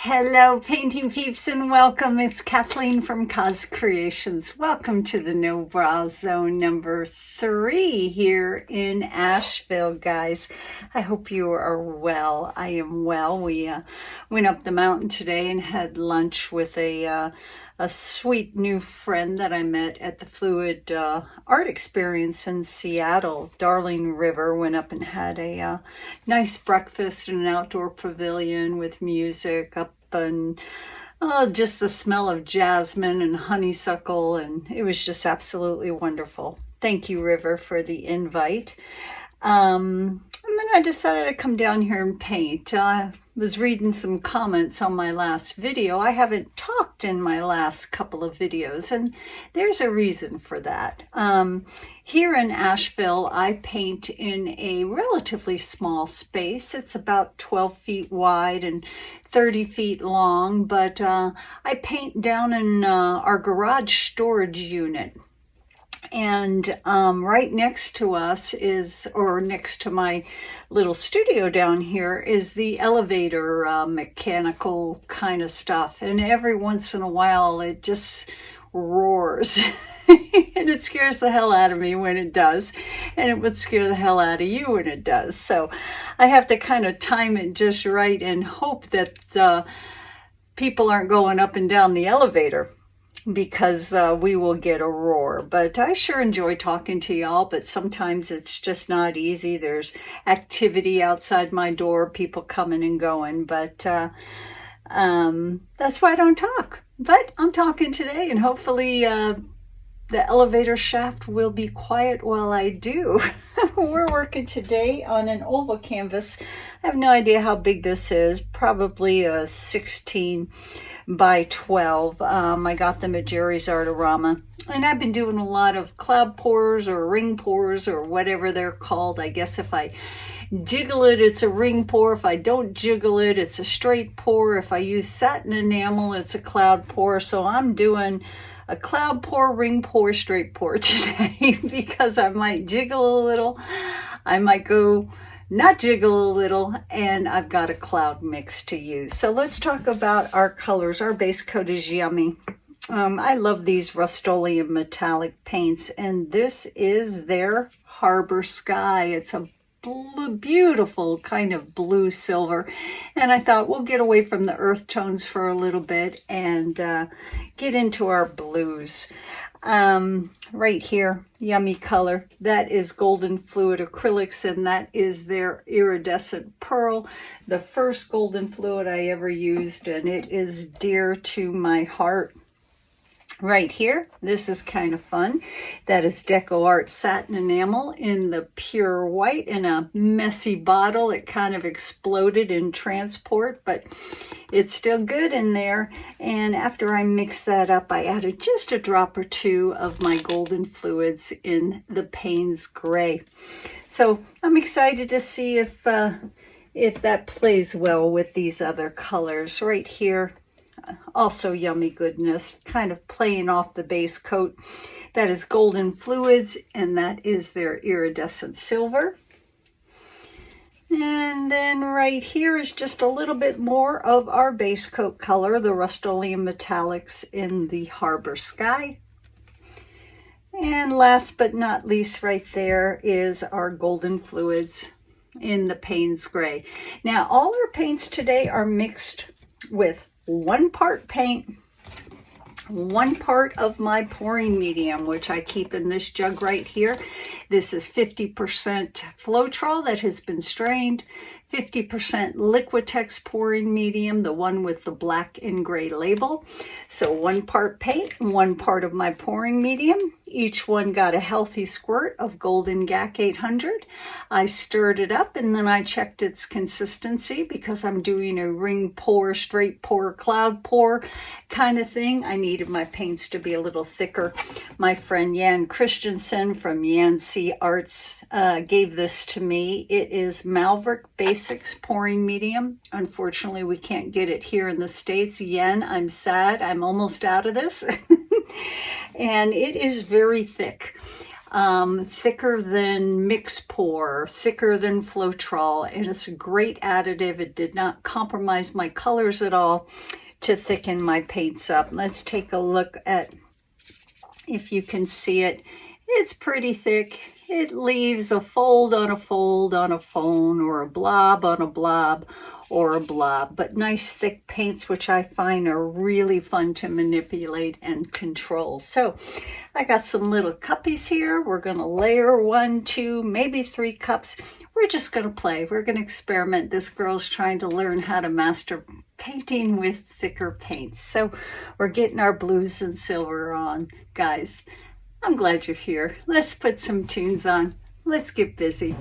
Hello, painting peeps, and welcome. It's Kathleen from Cos Creations. Welcome to the No Bra Zone number 3 here in Asheville, guys. I hope you are well. I am well. We went up the mountain today and had lunch with a sweet new friend that I met at the Fluid Art Experience in Seattle. Darling River. Went up and had a nice breakfast in an outdoor pavilion with music up and just the smell of jasmine and honeysuckle, and it was just absolutely wonderful. Thank you, River, for the invite. And then I decided to come down here and paint. I was reading some comments on my last video. I haven't talked in my last couple of videos, and there's a reason for that. Here in Asheville, I paint in a relatively small space. It's about 12 feet wide and 30 feet long, but I paint down in our garage storage unit. And right next to us is, or next to my little studio down here, is the elevator mechanical kind of stuff. And every once in a while it just roars. And it scares the hell out of me when it does. And it would scare the hell out of you when it does. So I have to kind of time it just right and hope that people aren't going up and down the elevator, because we will get a roar. But I sure enjoy talking to y'all, but sometimes it's just not easy. There's activity outside my door, people coming and going, but that's why I don't talk. But I'm talking today, and hopefully the elevator shaft will be quiet while I do. We're working today on an oval canvas. I have no idea how big this is, probably a 16 by 12. I got them at Jerry's Artarama, and I've been doing a lot of cloud pours or ring pours or whatever they're called. I guess if I jiggle it, it's a ring pour. If I don't jiggle it, it's a straight pour. If I use satin enamel, it's a cloud pour. So I'm doing a cloud pour, ring pour, straight pour today because I might jiggle a little, I might go not jiggle a little, and I've got a cloud mix to use. So let's talk about our colors. Our base coat is yummy. I love these Rust-Oleun metallic paints, and this is their Harbor Sky. It's a beautiful kind of blue silver, and I thought we'll get away from the earth tones for a little bit and get into our blues. Right here, yummy color, that is Golden Fluid Acrylics, and that is their Iridescent Pearl, the first Golden Fluid I ever used, and it is dear to my heart. Right here, this is kind of fun. That is DecoArt Satin Enamel in the pure white in a messy bottle. It kind of exploded in transport, but it's still good in there. And after I mixed that up, I added just a drop or two of my golden fluids in the Paynes gray. So I'm excited to see if that plays well with these other colors. Right here, also yummy goodness, kind of playing off the base coat. That is Golden Fluids, and that is their Iridescent Silver. And then right here is just a little bit more of our base coat color, the Rust-Oleun Metallics in the Harbor Sky. And last but not least, right there is our Golden Fluids in the Paynes Gray. Now, all our paints today are mixed with 1 part paint, 1 part of my pouring medium, which I keep in this jug right here. This is 50% Floetrol that has been strained, 50% Liquitex pouring medium, the one with the black and gray label. So 1 part paint, 1 part of my pouring medium. Each one got a healthy squirt of Golden GAC 800. I stirred it up, and then I checked its consistency because I'm doing a ring pour, straight pour, cloud pour kind of thing. I needed my paints to be a little thicker. My friend Jan Christensen from Yancy Arts gave this to me. It is Maverick Basics pouring medium. Unfortunately, we can't get it here in the States. Yen, I'm sad. I'm almost out of this. And it is very thick. thicker than mix pour, thicker than Floetrol, and it's a great additive. It did not compromise my colors at all to thicken my paints up. Let's take a look at if you can see it. It's pretty thick. It leaves a fold on a fold on a phone, or a blob on a blob or a blob, but nice thick paints, which I find are really fun to manipulate and control. So I got some little cuppies here. We're going to layer 1, 2, maybe 3 cups. We're just going to play. We're going to experiment. This girl's trying to learn how to master painting with thicker paints. So we're getting our blues and silver on, guys. I'm glad you're here. Let's put some tunes on. Let's get busy.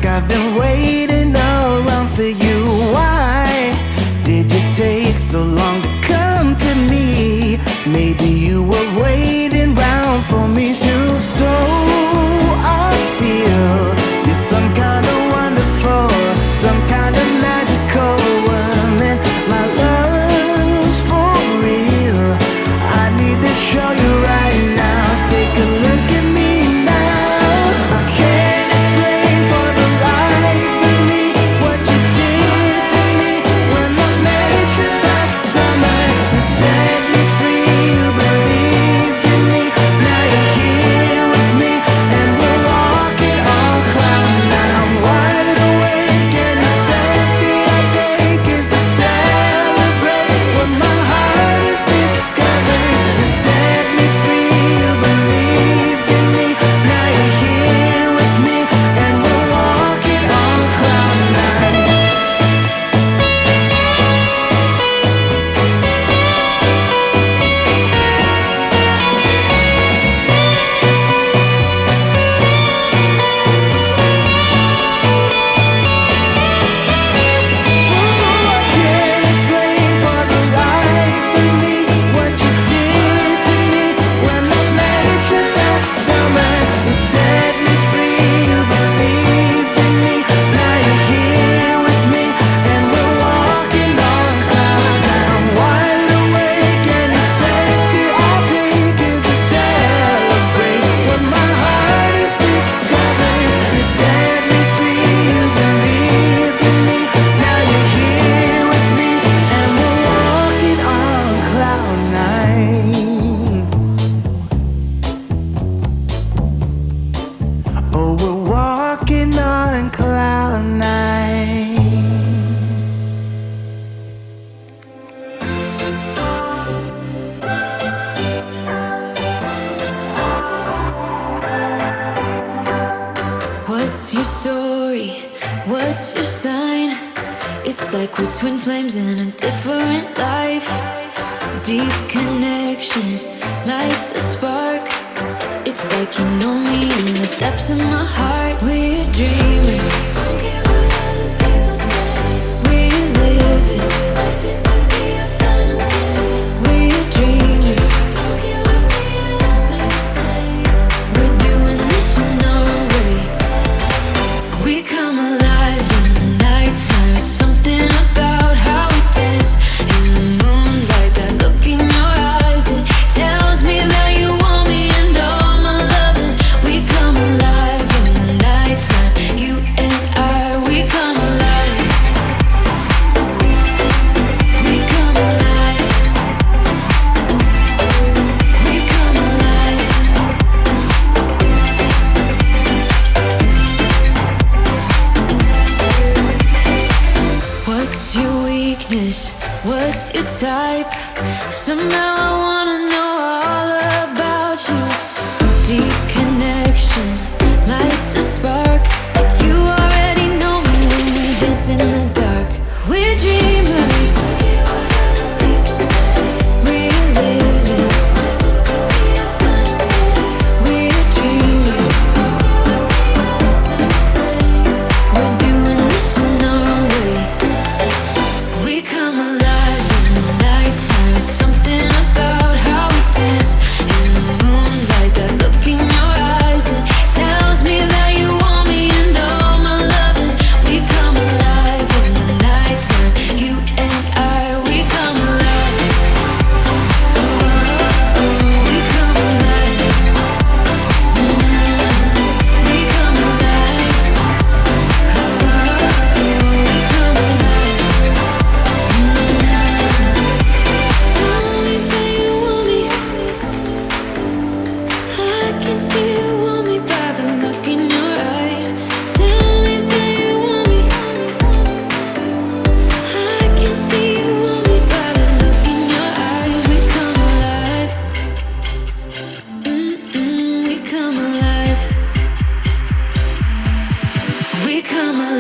I've been waiting around for you. Why did you take so long to come to me? Maybe you were waiting round for me too. So I feel you're some kind of wonderful, some kind of magical woman. My love's for real. I need to show you right now. Take a look at me now. I can't explain for the life of me what you did to me when I met you last summer. You set me free, you believed in me. Now you're here with me and we're walking on cloud nine. I'm wide awake and the step that I take is to celebrate what my heart has discovered. You set me free, you believed in me. Now you're here with me and we're walking on cloud nine. I can't explain for the life of me what you did to me when I met you last summer. You set me free, you believed in me. Now you're here with me and we're walking on cloud nine. I'm wide awake and the step that I take is to celebrate what my heart has discovered. You set me free, you believed in me. Now you're here with me and we're walking on cloud nine. Oh, we're walking on cloud nine. What's your story? What's your sign? It's like we're twin flames in a different life. Deep connection lights a spark. It's like you know me in the depths of my heart. We're dreamers. Don't care what other people say. We live it like this could be our final day. We're dreamers. Don't care what the others say. We're doing this in our own way. We come alive in the nighttime. It's something about how we dance in the moonlight. That look in your eyes, it tells me that you want me and all my loving. We come alive in the nighttime. You and I, we come alive. We come alive. We come alive. What's your weakness? What's your type? Somehow I wanna know all about you. Deep connection lights a spark. You already know me when we dance in the dark. We're dreamers. We're living. We're dreamers. We're doing this in our own way. We come alive in the nighttime. It's something about how we dance in the moonlight. That look in your eyes, it tells me that you want me and all my loving. We come alive in the nighttime. You and I, we come alive. Oh, we come alive. We come alive. Oh, we come alive. Tell me that you want me. I can see you want me by the look in your eyes. Tell me that you want me. I can see you want me by the look in your eyes. We come alive. We come alive. We come alive.